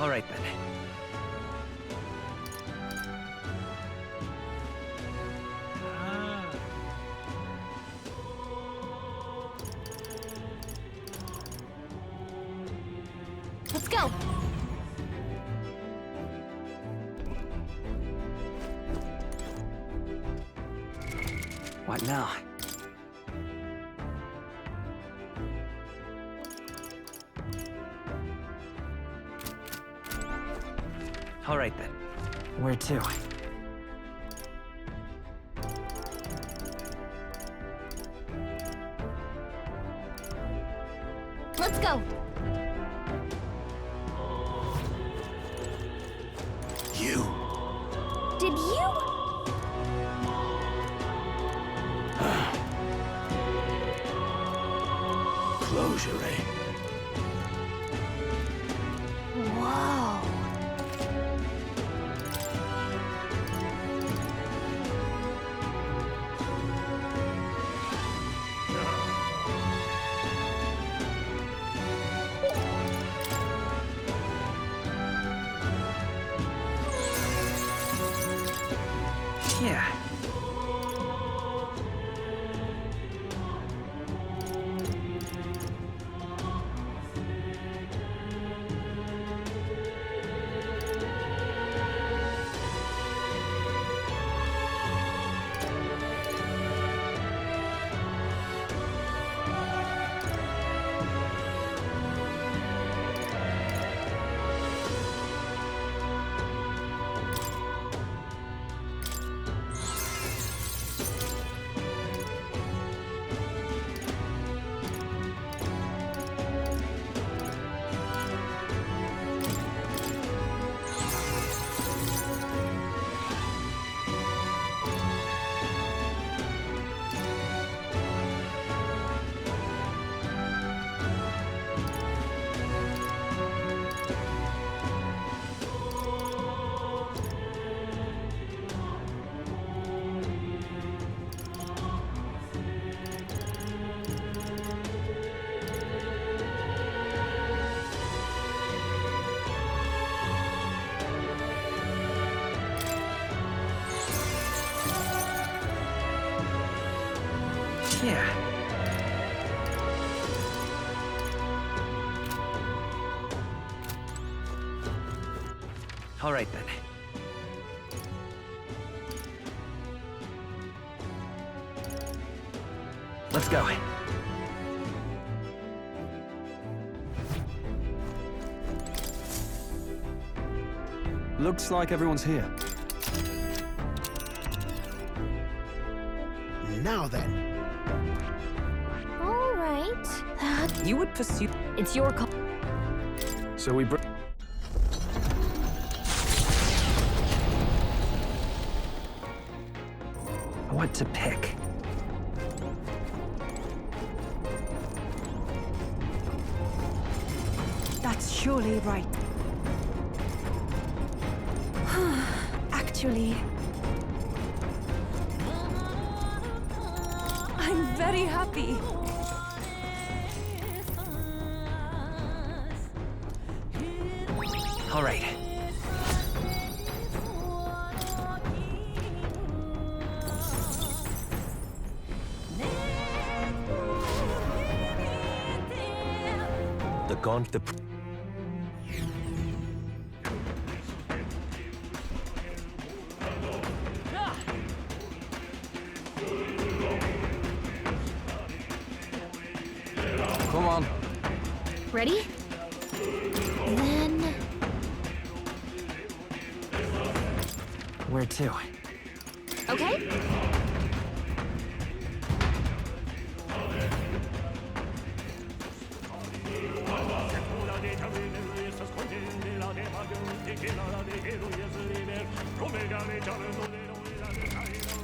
All right then. Let's go. What now? All right then. Where to? Let's go. You. Did you? Closure, eh? Whoa. Yeah. Yeah. All right then. Let's go. Looks like everyone's here. Now then. All right. You would pursue. It's your call. So we What to pick? That's surely right. Actually, I'm very happy. All right. the gaunt the. Come on. Ready? Then... Where to? Okay?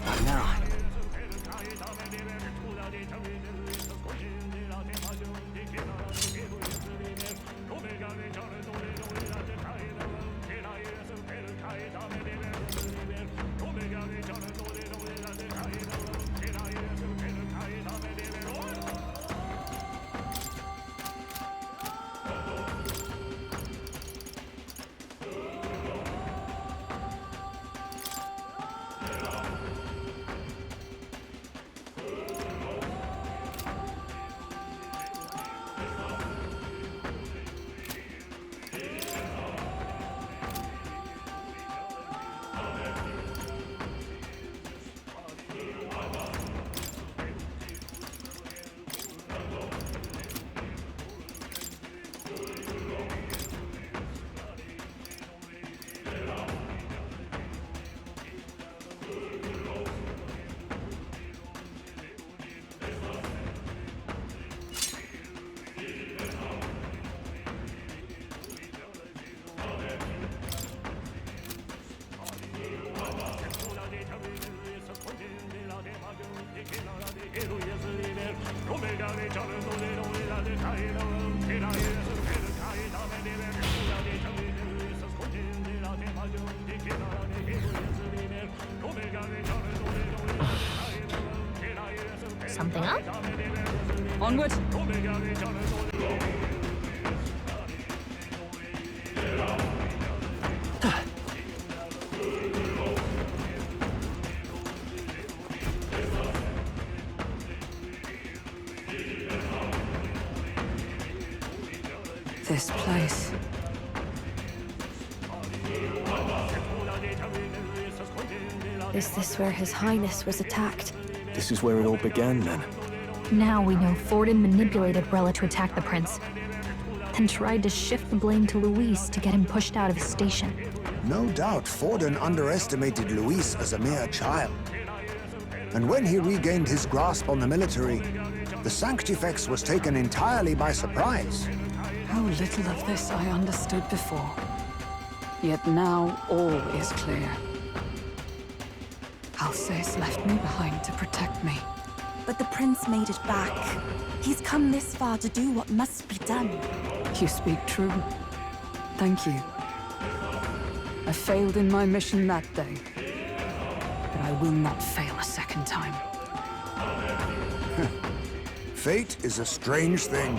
What now? something up? Onward. This place. Is this where His Highness was attacked? This is where it all began, then. Now we know Forden manipulated Brella to attack the prince, then tried to shift the blame to Luis to get him pushed out of his station. No doubt Forden underestimated Luis as a mere child. And when he regained his grasp on the military, the Sanctifex was taken entirely by surprise. How little of this I understood before. Yet now all is clear. Alsace left me behind to protect me. But the prince made it back. He's come this far to do what must be done. You speak true. Thank you. I failed in my mission that day, but I will not fail a second time. Fate is a strange thing.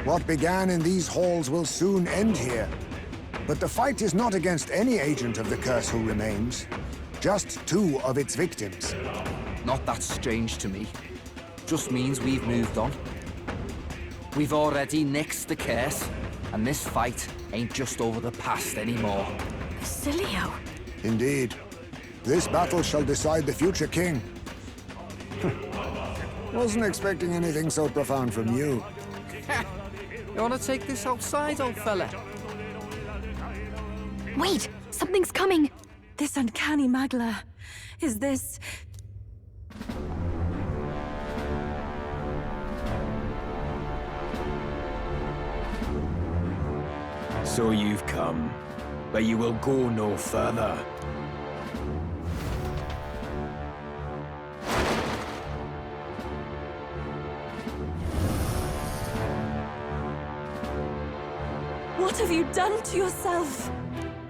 What began in these halls will soon end here. But the fight is not against any agent of the curse who remains. Just 2 of its victims. Not that strange to me. Just means we've moved on. We've already nixed the curse, and this fight ain't just over the past anymore. Basilio! Indeed. This battle shall decide the future king. Wasn't expecting anything so profound from you. You wanna take this outside, old fella? Wait! Something's coming! This uncanny Magla. Is this... So you've come, but you will go no further. What have you done to yourself?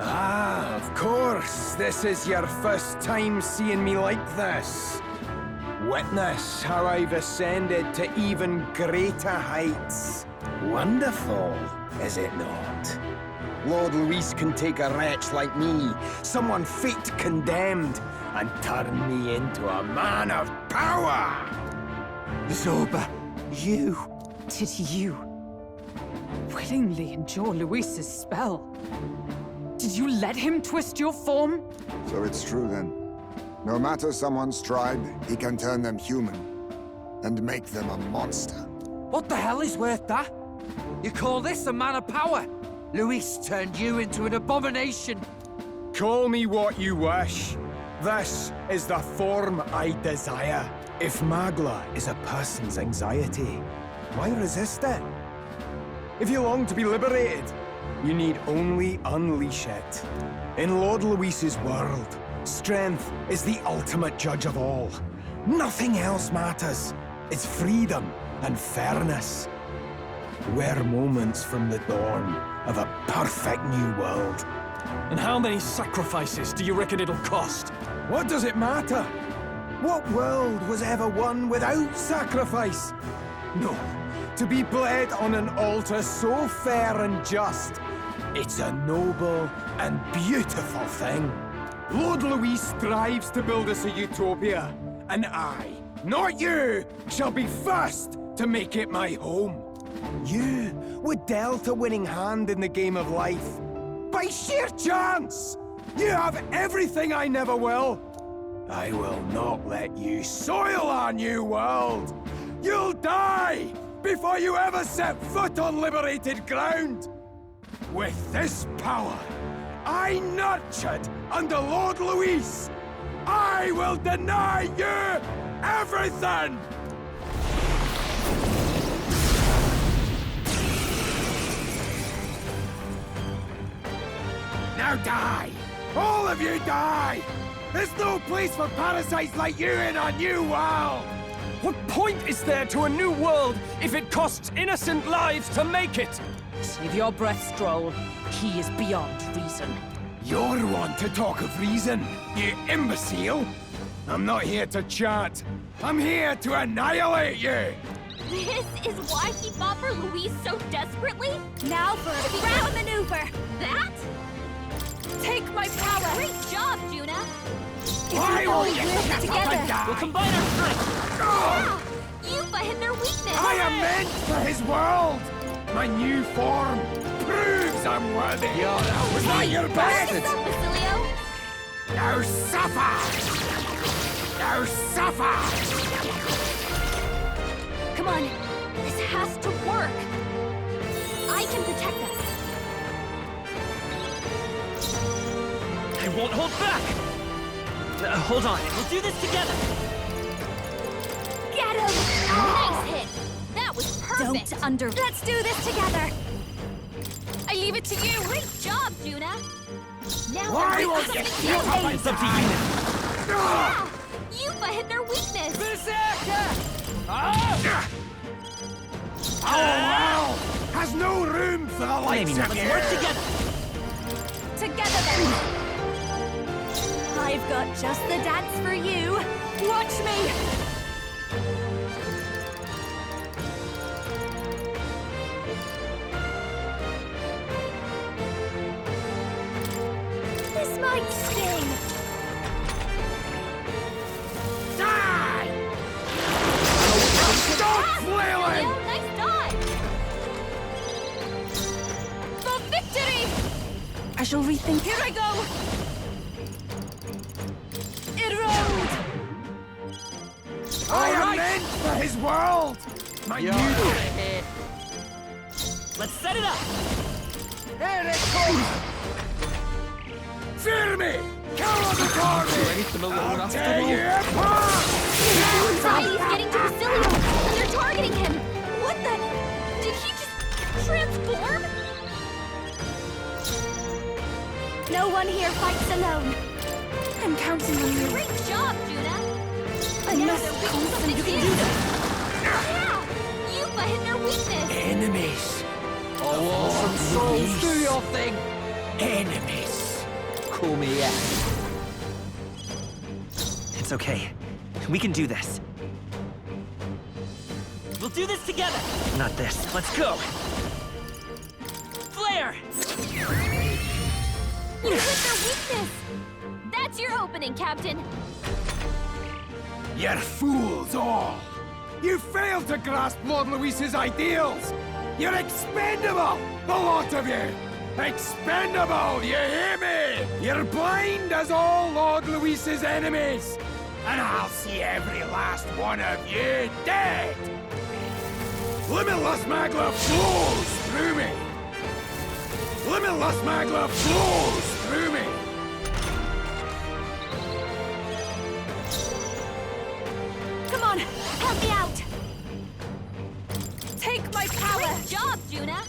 Ah, of course. This is your first time seeing me like this. Witness how I've ascended to even greater heights. Wonderful, is it not? Lord Luis can take a wretch like me, someone fate condemned, and turn me into a man of power! Zorba, you... Did you willingly endure Luis's spell? Did you let him twist your form? So it's true then. No matter someone's tribe, he can turn them human. And make them a monster. What the hell is worth that? You call this a man of power? Luis turned you into an abomination. Call me what you wish. This is the form I desire. If Magla is a person's anxiety, why resist it? If you long to be liberated, you need only unleash it. In Lord Luis's world, strength is the ultimate judge of all. Nothing else matters. It's freedom and fairness. We're moments from the dawn of a perfect new world. And how many sacrifices do you reckon it'll cost? What does it matter? What world was ever won without sacrifice? No, to be bled on an altar so fair and just, it's a noble and beautiful thing. Lord Luis strives to build us a utopia, and I, not you, shall be first to make it my home. You were dealt a winning hand in the game of life. By sheer chance! You have everything I never will. I will not let you soil our new world. You'll die before you ever set foot on liberated ground. With this power, I nurtured under Lord Luis, I will deny you everything! Now die! All of you die! There's no place for parasites like you in our new world! What point is there to a new world if it costs innocent lives to make it? Save your breath, Stroll. He is beyond reason. You're one to talk of reason, you imbecile! I'm not here to chat. I'm here to annihilate you! This is why he fought for Louise so desperately? Now for a grab maneuver! That? Take my power! Great job, Juna! Why will you work together? We'll combine our strength! Yeah! Yuffie hit their weakness! I am meant for his world! My new form proves I'm worthy! Was that your best? What's up, Basilio? Now suffer! Now suffer! Come on, this has to work. I can protect us. I won't hold back! Hold on, we'll do this together! Get him! Nice hit! That was perfect! Let's do this together! I leave it to you! Great job, Juna! Now Why we're won't going you to shut up and It's up to you now! Yeah! Yuffie hit their weakness! Oh, wow! Has no room for the likes Maybe not. of Let's you! work together! Together then! I've got just the dance for you! Watch me! This might sting! Die! Stop flailing! Leo, nice dive! For victory! I shall rethink. Here I go! Erode! I am meant for his world! My new... Let's set it up! Here it comes! Fear me! Cover the target! I'll tear you apart! He's getting to Basilio, and they're targeting him! What the... Did he just transform? No one here fights alone. I'm counting on you. Great job, Juna! I Now must they're weak constantly to do this. Yeah! Yuffie hit their weakness! Enemies! Oh, awesome souls, do your thing! Enemies! Call me out. It's okay. We can do this. We'll do this together! Not this. Let's go! Flare! You hit their weakness! That's your opening, Captain! You're fools all! You failed to grasp Lord Luis's ideals! You're expendable, the lot of you! Expendable, you hear me? You're blind as all Lord Luis's enemies! And I'll see every last one of you dead! Limitless magla flows through me! Limitless magla flows through me! Come on, help me out! Take my power! Great job, Juna!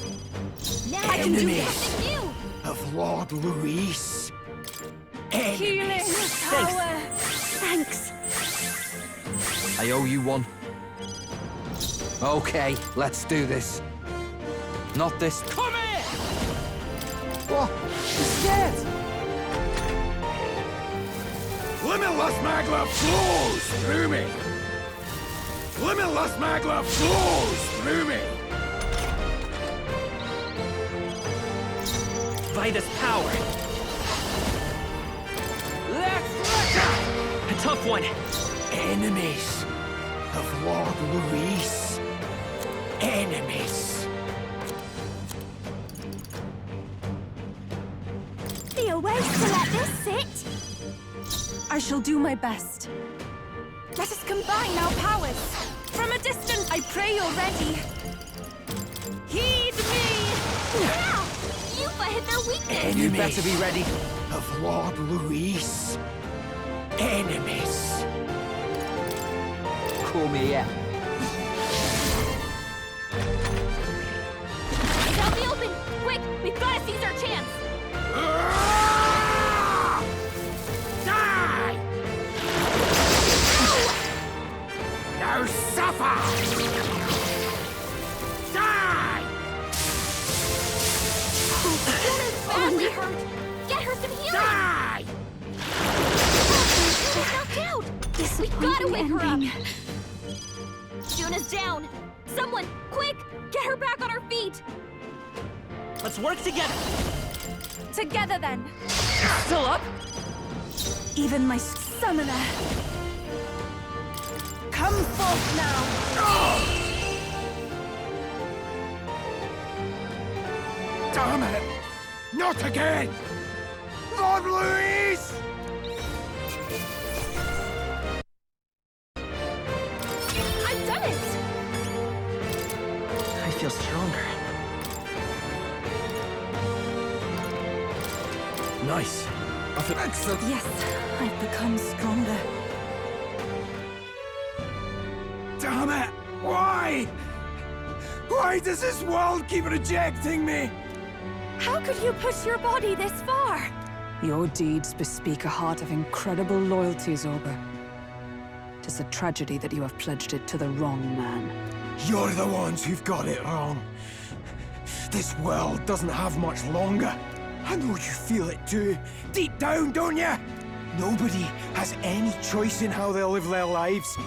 Now I can do Enemies. something new! Of Lord Luis. Healing Enemies. power! Thanks! I owe you one. Okay, let's do this. Not this. Come in! What? Limitless magla flows through me! Limitless magla flows through me! Vitus power! A tough one! Enemies of Lord Luis. Enemies. Be a waste to let this sit! I shall do my best. Let us combine our powers! From a distance, I pray you're ready! Heed me! Yeah! Yuffie hit their weakness! Enemies You better be ready. of Lord Luis. Enemies. Call me out. It's out the open! Quick! We've got to seize our chance! Ah! Die! Now suffer! Die! Yuna's badly hurt! Get her some healing! Die! She's knocked out! We gotta wake her up! Juna's down! Someone, quick! Get her back on her feet! Let's work together. Together then! Still up? Even my summoner. Come forth now! Damn it! Not again! Lord Luis! I've done it! I feel stronger. Nice. I feel excellent. Yes, I've become stronger. Damn it! Why? Why does this world keep rejecting me? How could you push your body this far? Your deeds bespeak a heart of incredible loyalty, Zorba. It is a tragedy that you have pledged it to the wrong man. You're the ones who've got it wrong. This world doesn't have much longer. I know you feel it too. Deep down, don't you? Nobody has any choice in how they'll live their lives.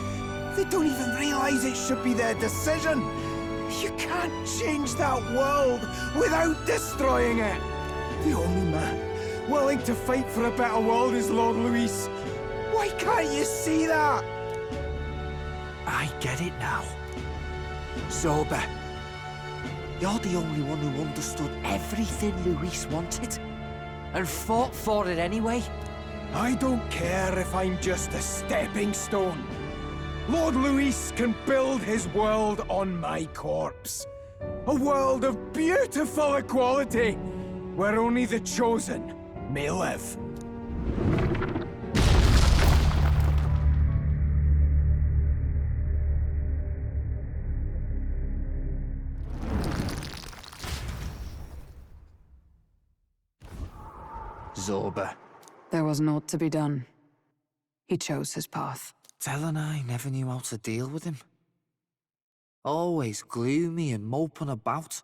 They don't even realize it should be their decision. You can't change that world without destroying it. The only man willing to fight for a better world is Lord Luis. Why can't you see that? I get it now. Zorba, you're the only one who understood everything Luis wanted, and fought for it anyway. I don't care if I'm just a stepping stone. Lord Luis can build his world on my corpse. A world of beautiful equality, where only the chosen may live. Zorba. There was naught to be done. He chose his path. Tell and I never knew how to deal with him. Always gloomy and moping about.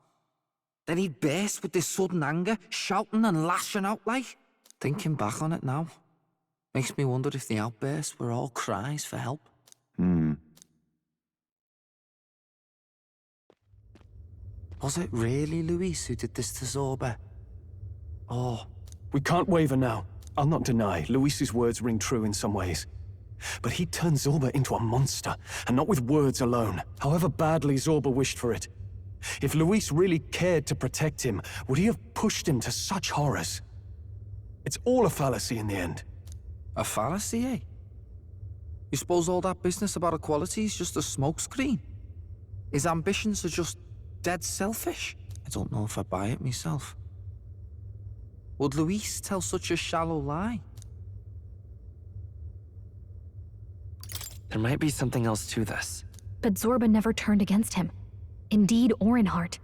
Then he'd burst with this sudden anger, shouting and lashing out like. Thinking back on it now, makes me wonder if the outbursts were all cries for help. Was it really Luis who did this to Zorba? Or... We can't waver now. I'll not deny, Luis's words ring true in some ways. But he turned Zorba into a monster, and not with words alone, however badly Zorba wished for it. If Luis really cared to protect him, would he have pushed him to such horrors? It's all a fallacy in the end. a fallacy, eh? You suppose all that business about equality is just a smokescreen? His ambitions are just dead selfish? I don't know if I buy it myself. Would Luis tell such a shallow lie? There might be something else to this. But Zorba never turned against him, in deed or in heart.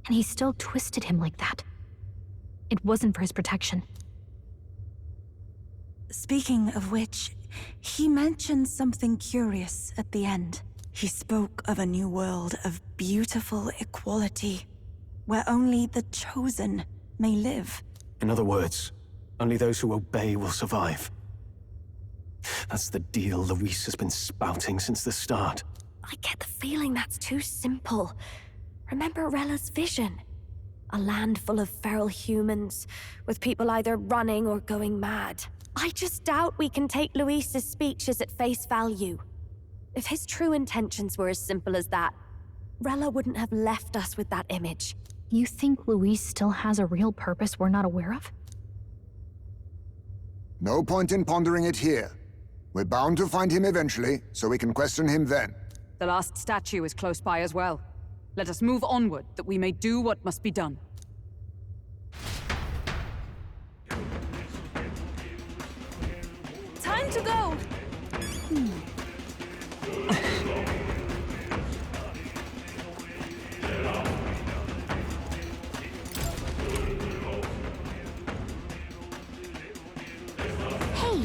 And he still twisted him like that. It wasn't for his protection. Speaking of which, he mentioned something curious at the end. He spoke of a new world of beautiful equality, where only the chosen may live. In other words, only those who obey will survive. That's the deal Luis has been spouting since the start. I get the feeling that's too simple. Remember Rella's vision? A land full of feral humans, with people either running or going mad. I just doubt we can take Luis's speeches at face value. If his true intentions were as simple as that, Rella wouldn't have left us with that image. You think Luis still has a real purpose we're not aware of? No point in pondering it here. We're bound to find him eventually, so we can question him then. The last statue is close by as well. Let us move onward, that we may do what must be done. Time to go! Hey!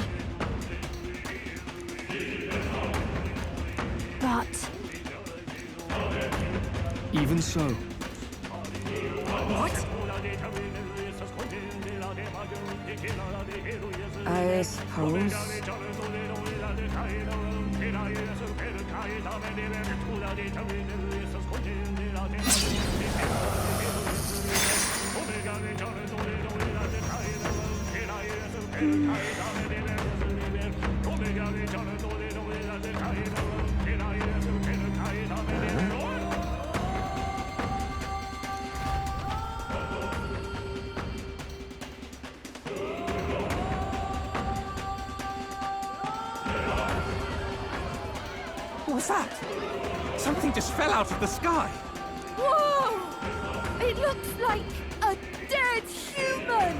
But... Even so. what? I suppose... What was that? Something just fell out of the sky. Whoa! It looks like a dead human!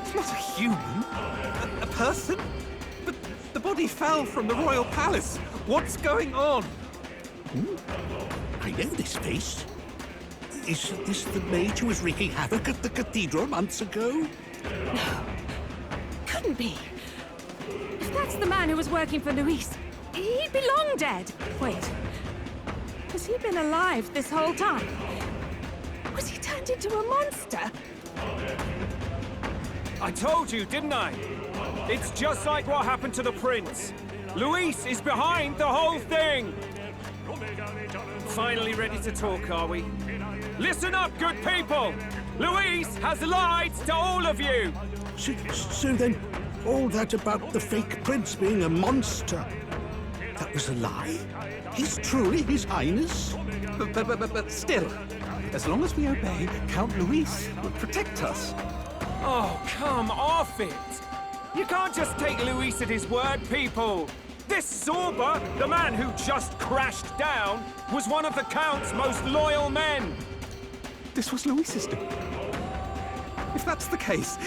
It's not a human. A person? But the body fell from the royal palace. What's going on? I know this face. Isn't this the mage who was wreaking havoc at the cathedral months ago? Couldn't be. If that's the man who was working for Luis, he'd be long dead. Wait. Has he been alive this whole time? Was he turned into a monster? I told you, didn't I? It's just like what happened to the prince. Luis is behind the whole thing! Finally ready to talk, are we? Listen up, good people! Luis has lied to all of you! So then, all that about the fake prince being a monster, that was a lie? He's truly His Highness? But still, as long as we obey, Count Luis will protect us. Oh, come off it! You can't just take Luis at his word, people! This Zorba, the man who just crashed down, was one of the Count's most loyal men! This was Luis's doing. If that's the case,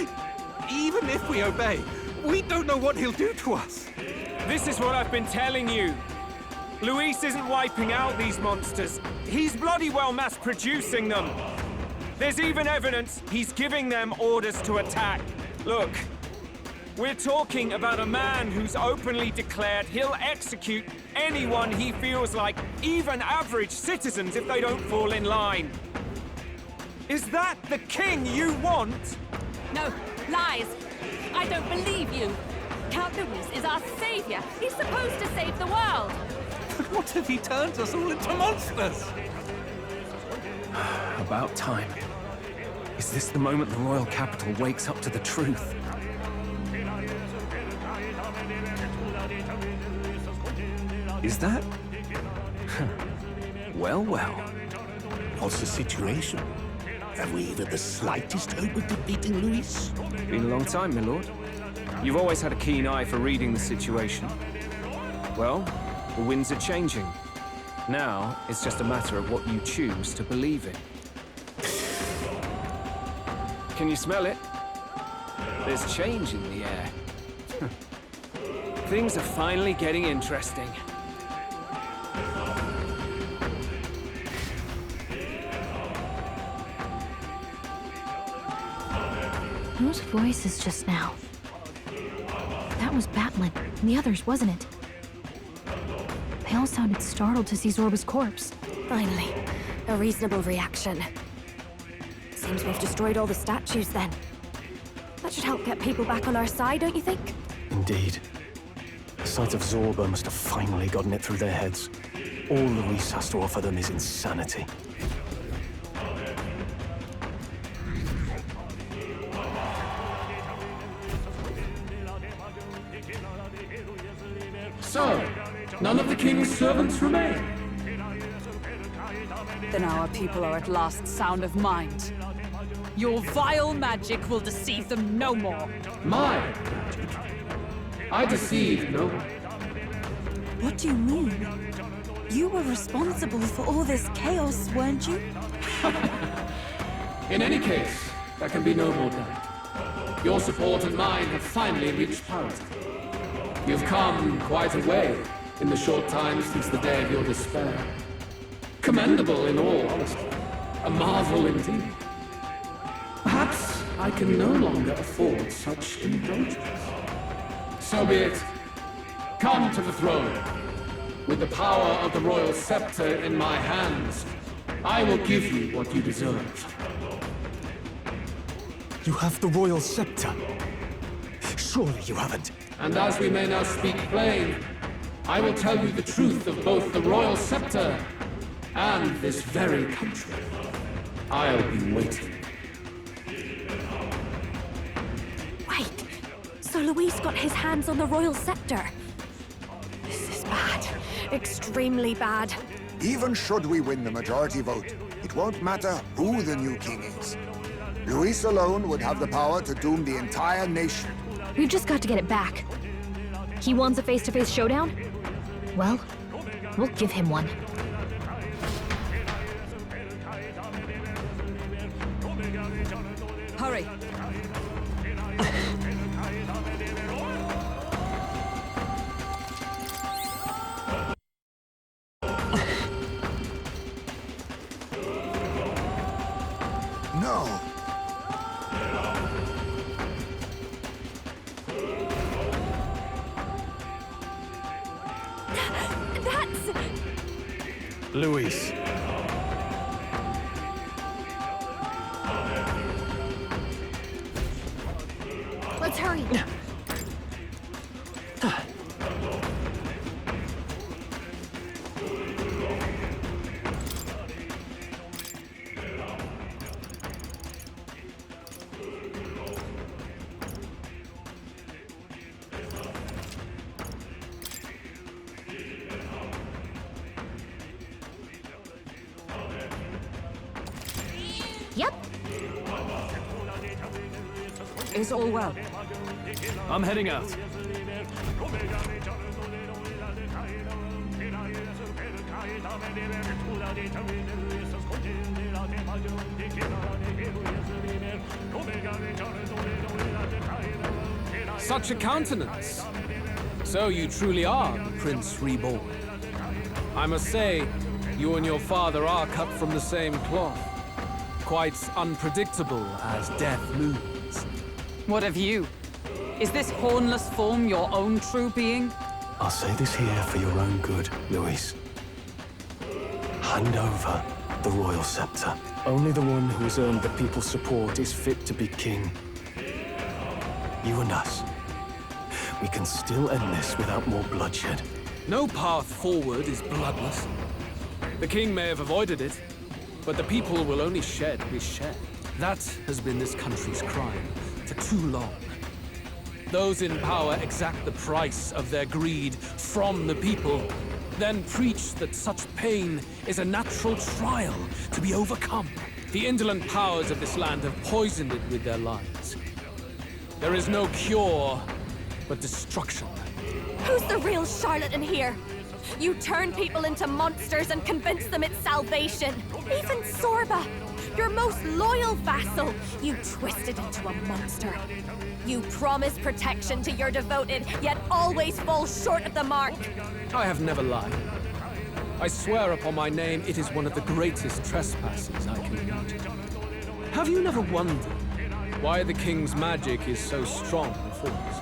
even if we obey, we don't know what he'll do to us. This is what I've been telling you. Luis isn't wiping out these monsters. He's bloody well mass-producing them. There's even evidence he's giving them orders to attack. Look, we're talking about a man who's openly declared he'll execute anyone he feels like, even average citizens, if they don't fall in line. Is that the king you want? No, lies. I don't believe you. Count Luis is our savior. He's supposed to save the world. But what if he turns us all into monsters? About time. Is this the moment the royal capital wakes up to the truth? Is that? Well. What's the situation? Have we even the slightest hope of defeating Luis? Been a long time, my lord. You've always had a keen eye for reading the situation. Well, the winds are changing. Now, it's just a matter of what you choose to believe in. Can you smell it? There's change in the air. Things are finally getting interesting. Those voices just now. That was Batlin, and the others, wasn't it? They all sounded startled to see Zorba's corpse. Finally, a reasonable reaction. Seems we've destroyed all the statues then. That should help get people back on our side, don't you think? Indeed. The sight of Zorba must have finally gotten it through their heads. All Luis has to offer them is insanity. So, none of the king's servants remain. Then our people are at last sound of mind. Your vile magic will deceive them no more. My magic. I deceived no one. What do you mean? You were responsible for all this chaos, weren't you? In any case, there can be no more doubt. Your support and mine have finally reached parity. You've come quite a way in the short time since the day of your despair. Commendable in all honesty. A marvel indeed. Perhaps I can no longer afford such indulgence. So be it. Come to the throne. With the power of the royal scepter in my hands, I will give you what you deserve. You have the royal scepter? Surely you haven't. And as we may now speak plain, I will tell you the truth of both the royal scepter and this very country. I'll be waiting. Wait, so Luis got his hands on the royal scepter? This is bad. Extremely bad. Even should we win the majority vote, it won't matter who the new king is. Luis alone would have the power to doom the entire nation. We've just got to get it back. He wants a face-to-face showdown? Well, we'll give him one. Hurry! No. That's... Luis. Let's hurry. Yep. Is all well? I'm heading out. Such a countenance. So you truly are the Prince Reborn. I must say, you and your father are cut from the same cloth. Quite unpredictable as death looms. What of you? Is this hornless form your own true being? I'll say this here for your own good, Luis. Hand over the royal scepter. Only the one who has earned the people's support is fit to be king. You and us. We can still end this without more bloodshed. No path forward is bloodless. The king may have avoided it, but the people will only shed his shed. That has been this country's crime for too long. Those in power exact the price of their greed from the people, then preach that such pain is a natural trial to be overcome. The indolent powers of this land have poisoned it with their lies. There is no cure but destruction. Who's the real charlatan here? You turn people into monsters and convince them it's salvation. Even Zorba, your most loyal vassal, you twisted into a monster. You promise protection to your devoted, yet always fall short of the mark. I have never lied. I swear upon my name, it is one of the greatest trespasses I can imagine. Have you never wondered why the king's magic is so strong and force?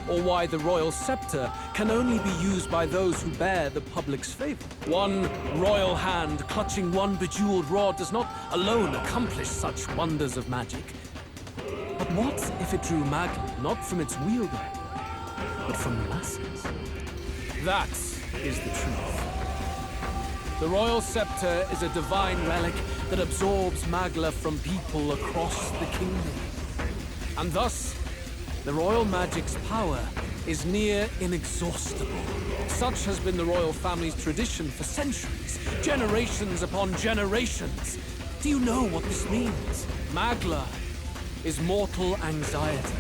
Or why the royal scepter can only be used by those who bear the public's favor? One royal hand clutching one bejeweled rod does not alone accomplish such wonders of magic. But what if it drew Magla not from its wielder, but from the masses? That is the truth. The royal scepter is a divine relic that absorbs Magla from people across the kingdom. And thus, the royal magic's power is near inexhaustible. Such has been the royal family's tradition for centuries, generations upon generations. Do you know what this means? Magla is mortal anxiety,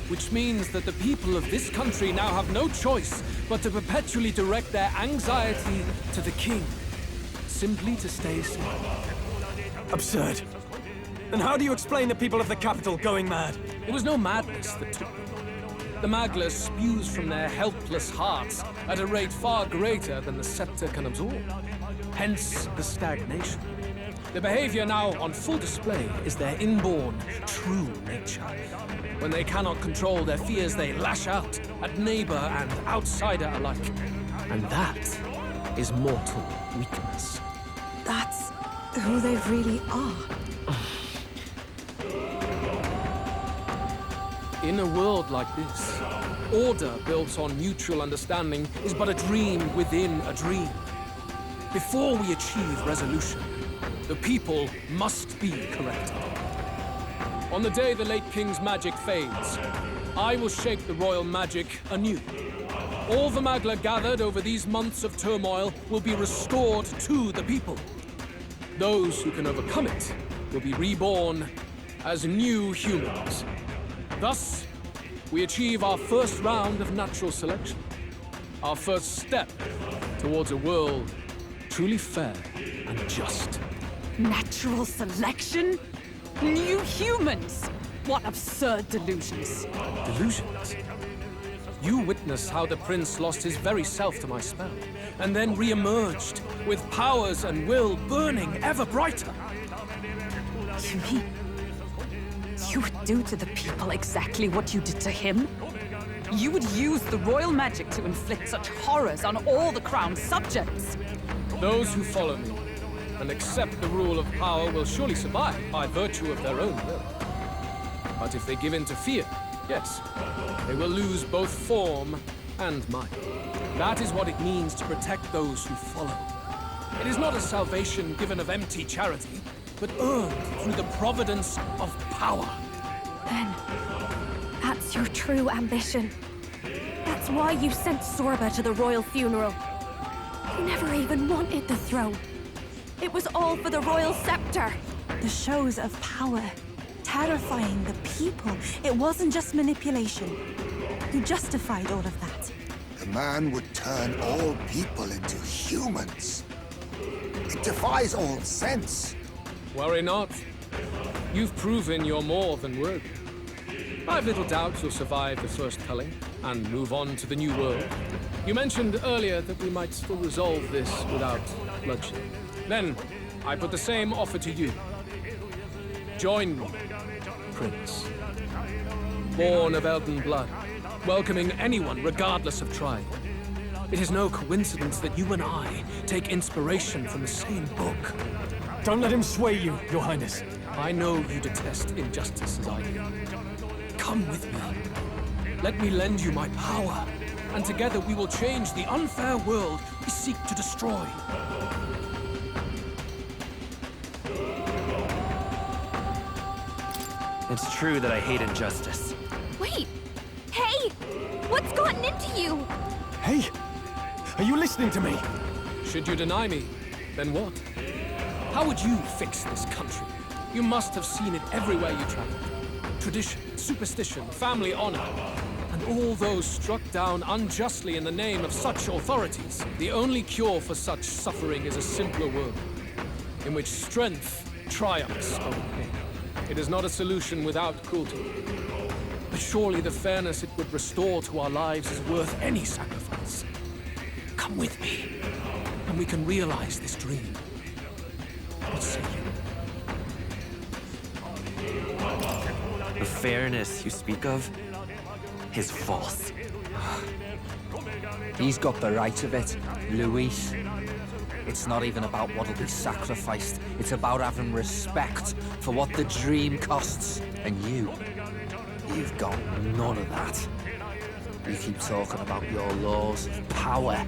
which means that the people of this country now have no choice but to perpetually direct their anxiety to the king, simply to stay safe. Absurd. Then how do you explain the people of the capital going mad? It was no madness that took them. The Magla spews from their helpless hearts at a rate far greater than the scepter can absorb. Hence the stagnation. The behavior now on full display is their inborn, true nature. When they cannot control their fears, they lash out at neighbor and outsider alike. And that is mortal weakness. That's who they really are. In a world like this, order built on mutual understanding is but a dream within a dream. Before we achieve resolution, the people must be corrected. On the day the late king's magic fades, I will shake the royal magic anew. All the Magla gathered over these months of turmoil will be restored to the people. Those who can overcome it will be reborn as new humans. Thus, we achieve our first round of natural selection. Our first step towards a world truly fair and just. Natural selection? New humans? What absurd delusions. Delusions? You witnessed how the prince lost his very self to my spell, and then re-emerged with powers and will burning ever brighter. You mean you would do to the people exactly what you did to him? You would use the royal magic to inflict such horrors on all the crown's subjects? Those who follow me and accept the rule of power will surely survive by virtue of their own will. But if they give in to fear, yes, they will lose both form and might. That is what it means to protect those who follow. It is not a salvation given of empty charity, but earned through the providence of power. Then, that's your true ambition. That's why you sent Zorba to the royal funeral. You never even wanted the throne. It was all for the royal scepter. The shows of power, terrifying the people. It wasn't just manipulation. You justified all of that. The man would turn all people into humans. It defies all sense. Worry not. You've proven you're more than worthy. I've little doubt you'll survive the first culling and move on to the new world. You mentioned earlier that we might still resolve this without bloodshed. Then, I put the same offer to you. Join me, Prince. Born of Elden blood, welcoming anyone regardless of tribe. It is no coincidence that you and I take inspiration from the same book. Don't let him sway you, Your Highness. I know you detest injustice as I do. Come with me. Let me lend you my power, and together we will change the unfair world we seek to destroy. It's true that I hate injustice. Wait! Hey! What's gotten into you? Hey! Are you listening to me? Should you deny me, then what? How would you fix this country? You must have seen it everywhere you travel. Tradition, superstition, family honor, and all those struck down unjustly in the name of such authorities. The only cure for such suffering is a simpler world, in which strength triumphs over pain. It is not a solution without cruelty. But surely the fairness it would restore to our lives is worth any sacrifice. Come with me, and we can realize this dream. What say you? The fairness you speak of is false. He's got the right of it, Luis. It's not even about what'll be sacrificed. It's about having respect for what the dream costs. And you've got none of that. You keep talking about your laws of power.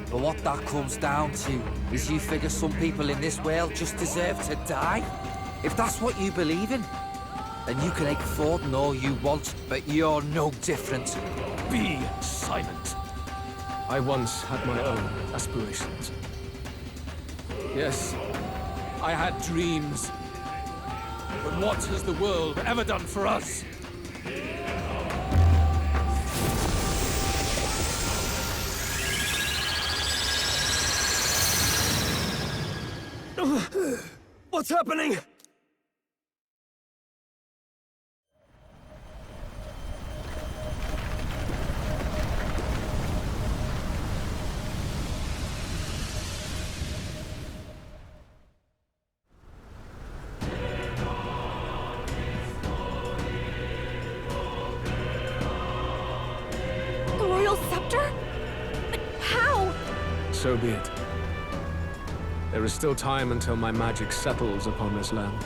But what that comes down to is you figure some people in this world just deserve to die. If that's what you believe in, then you can ache Forden all you want, but you're no different. Be silent. I once had my own aspirations. Yes, I had dreams. But what has the world ever done for us? What's happening? The royal scepter? But how? So be it. There is still time until my magic settles upon this land.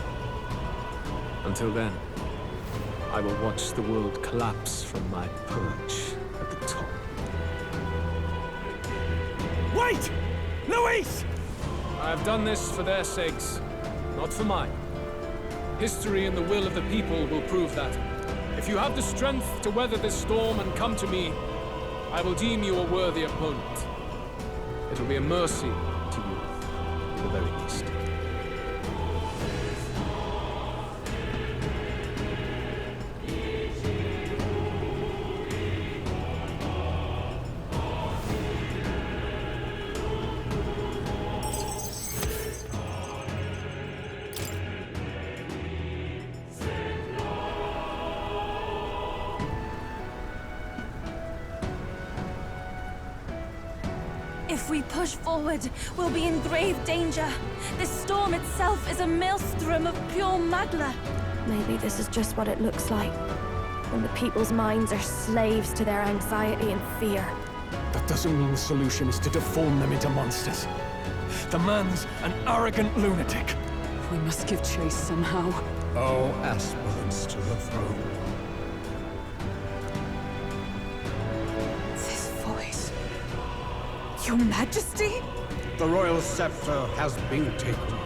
Until then, I will watch the world collapse from my perch Wait! Luis! I have done this for their sakes, not for mine. History and the will of the people will prove that. If you have the strength to weather this storm and come to me, I will deem you a worthy opponent. It will be a mercy to you, at the very least. If we push forward, we'll be in grave danger. This storm itself is a maelstrom of pure magla. Maybe this is just what it looks like. When the people's minds are slaves to their anxiety and fear. That doesn't mean the solution is to deform them into monsters. The man's an arrogant lunatic. We must give chase somehow. All aspirants to the throne. This voice... Your Majesty? The royal scepter has been taken.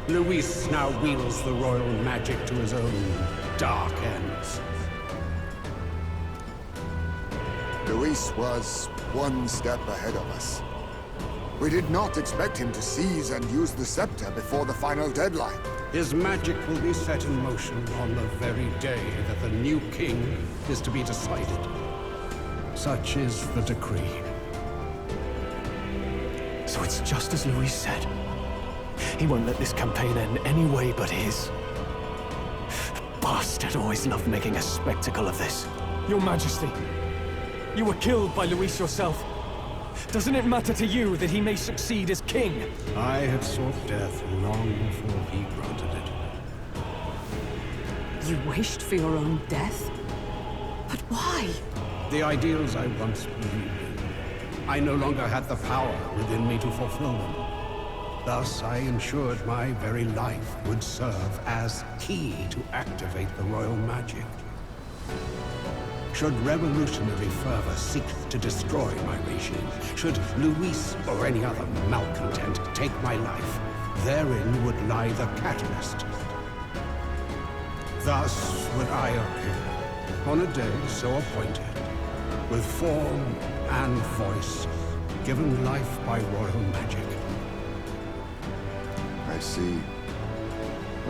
Luis now wields the royal magic to his own dark ends. Luis was one step ahead of us. We did not expect him to seize and use the scepter before the final deadline. His magic will be set in motion on the very day that the new king is to be decided. Such is the decree. So it's just as Luis said. He won't let this campaign end any way but his. The bastard always loved making a spectacle of this. Your Majesty, you were killed by Luis yourself. Doesn't it matter to you that he may succeed as king? I had sought death long before he granted it. You wished for your own death? But why? The ideals I once believed in. I no longer had the power within me to fulfill them. Thus, I ensured my very life would serve as key to activate the royal magic. Should revolutionary fervor seek to destroy my regime, should Luis or any other malcontent take my life, therein would lie the catalyst. Thus would I appear, on a day so appointed, with form and voice, given life by royal magic. I see.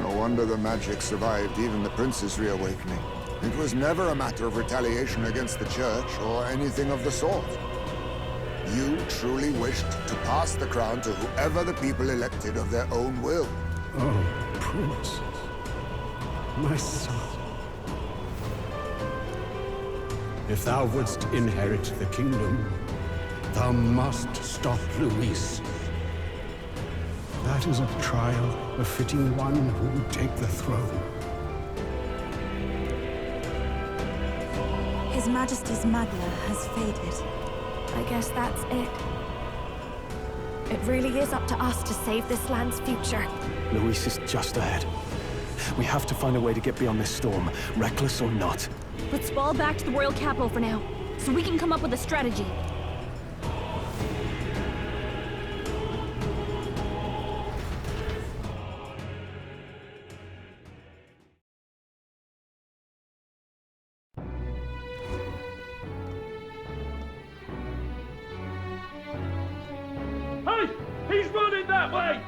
No wonder the magic survived even the prince's reawakening. It was never a matter of retaliation against the church or anything of the sort. You truly wished to pass the crown to whoever the people elected of their own will. Oh, Prince. My son. If thou wouldst inherit the kingdom, thou must stop Luis. That is a trial befitting one who would take the throne. His Majesty's magla has faded. I guess that's it. It really is up to us to save this land's future. Luis is just ahead. We have to find a way to get beyond this storm, reckless or not. Let's fall back to the royal capital for now, so we can come up with a strategy. Hey! He's running that way!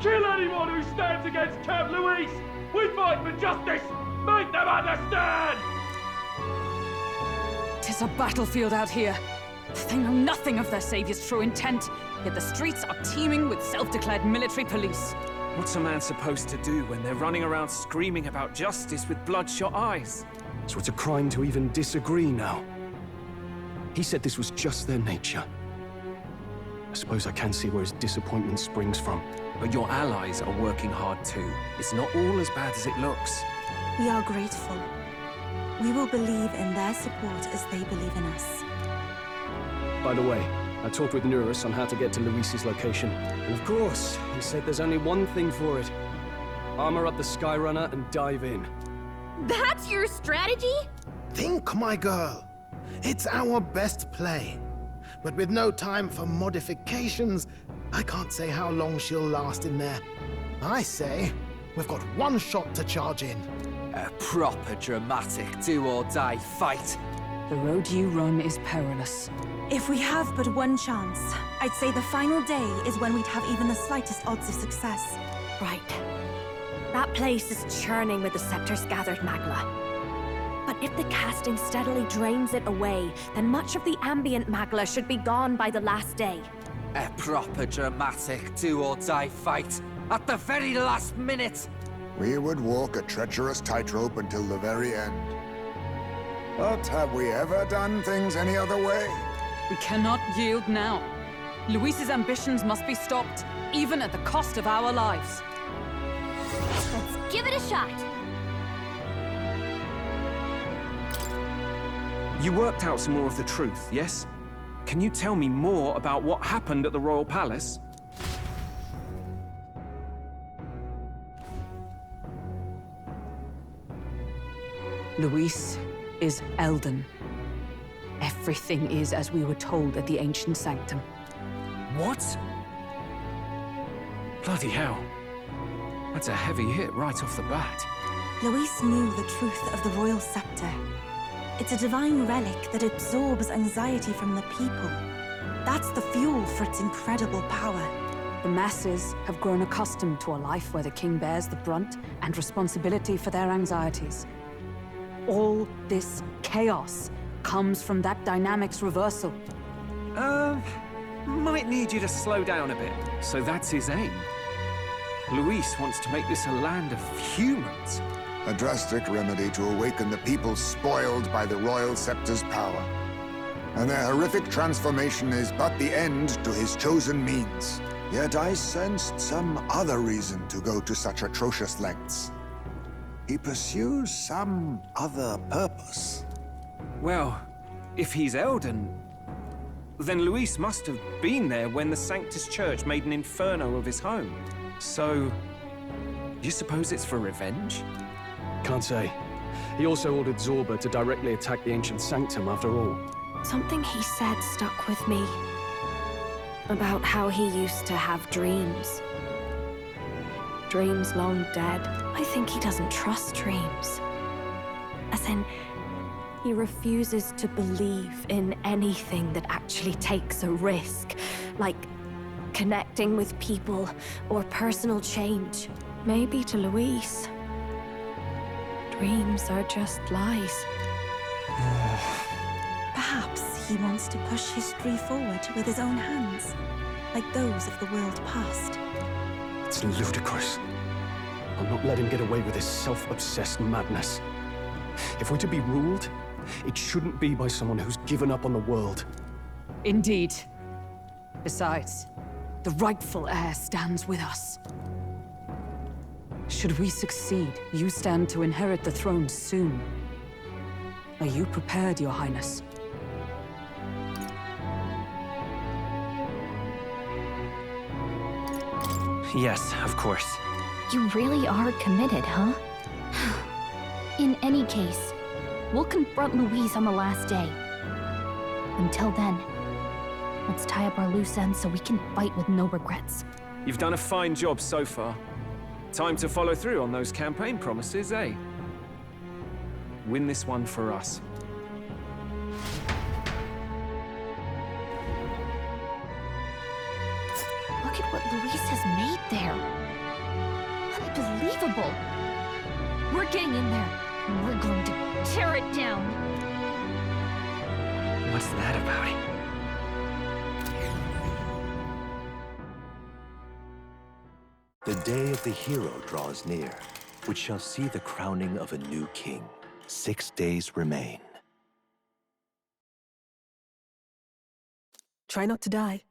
Kill anyone who stands against Count Luis! We fight for justice! Make them understand! 'Tis a battlefield out here. They know nothing of their savior's true intent, yet the streets are teeming with self-declared military police. What's a man supposed to do when they're running around screaming about justice with bloodshot eyes? So it's a crime to even disagree now. He said this was just their nature. I suppose I can see where his disappointment springs from. But your allies are working hard too. It's not all as bad as it looks. We are grateful. We will believe in their support as they believe in us. By the way, I talked with Eurus on how to get to Luis's location. And of course, he said there's only one thing for it. Armor up the Skyrunner and dive in. That's your strategy? Think, my girl. It's our best play. but with no time for modifications, I can't say how long she'll last in there. I say, we've got one shot to charge in. A proper dramatic do-or-die fight. The road you run is perilous. If we have but one chance, I'd say the final day is when we'd have even the slightest odds of success. Right. That place is churning with the Scepter's gathered magma. But if the casting steadily drains it away, then much of the ambient magma should be gone by the last day. A proper dramatic do-or-die fight. At the very last minute. We would walk a treacherous tightrope until the very end. But have we ever done things any other way? We cannot yield now. Luis's ambitions must be stopped, even at the cost of our lives. Let's give it a shot. You worked out some more of the truth, yes? Can you tell me more about what happened at the Royal Palace? Luis is Elden. Everything is as we were told at the Ancient Sanctum. What? Bloody hell. That's a heavy hit right off the bat. Luis knew the truth of the Royal Scepter. It's a divine relic that absorbs anxiety from the people. That's the fuel for its incredible power. The masses have grown accustomed to a life where the king bears the brunt and responsibility for their anxieties. All this chaos comes from that dynamics reversal. Might need you to slow down a bit. So that's his aim. Luis wants to make this a land of humans. A drastic remedy to awaken the people spoiled by the Royal Scepter's power. And their horrific transformation is but the end to his chosen means. Yet I sensed some other reason to go to such atrocious lengths. He pursues some other purpose. Well, if he's Elden, then Luis must have been there when the Sanctus Church made an inferno of his home. So, you suppose it's for revenge? Can't say. He also ordered Zorba to directly attack the Ancient Sanctum after all. Something he said stuck with me. About how he used to have dreams. Dreams long dead. I think he doesn't trust dreams. As in, he refuses to believe in anything that actually takes a risk. Like connecting with people or personal change. Maybe to Luis, dreams are just lies. Perhaps he wants to push history forward with his own hands, like those of the world past. It's ludicrous. I'll not let him get away with his self-obsessed madness. If we're to be ruled, it shouldn't be by someone who's given up on the world. Indeed. Besides, the rightful heir stands with us. Should we succeed, you stand to inherit the throne soon. Are you prepared, Your Highness? Yes, of course. You really are committed, huh? In any case, we'll confront Luis on the last day. Until then, let's tie up our loose ends so we can fight with no regrets. You've done a fine job so far. Time to follow through on those campaign promises, eh? Win this one for us. Look at what Luis has made there. Unbelievable. We're getting in there, and we're going to tear it down. What's that about? The day of the hero draws near, which shall see the crowning of a new king. 6 days remain. Try not to die.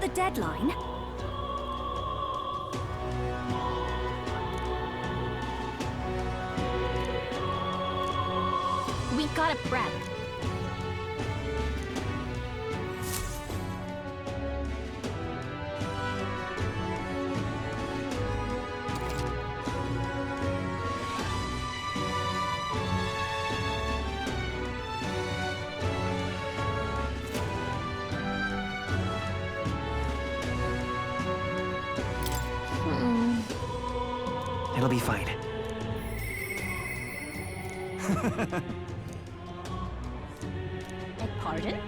The deadline? We gotta prep. It'll be fine. Pardon?